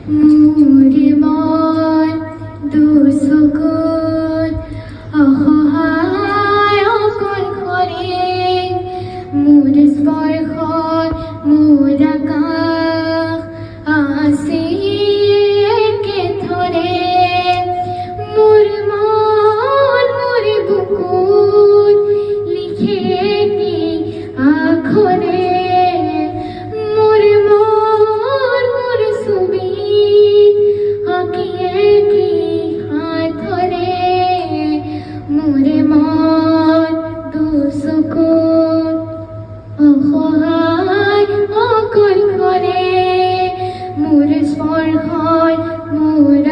মোরে মন দুসুকুন অসহায় অকল ঘৰে মোৰ স্পৰ্শত মোৰ আকাশ আছে একেথৰে মোৰ মন মোৰ বুকুত লিখে কি আখৰে মোৰ মন মোৰ ছবিত আঁকিয়ে কি হাতৰে মোৰে মন দুচকুত অসহায় অকল ঘৰে মোৰ স্পৰ্শত মোৰ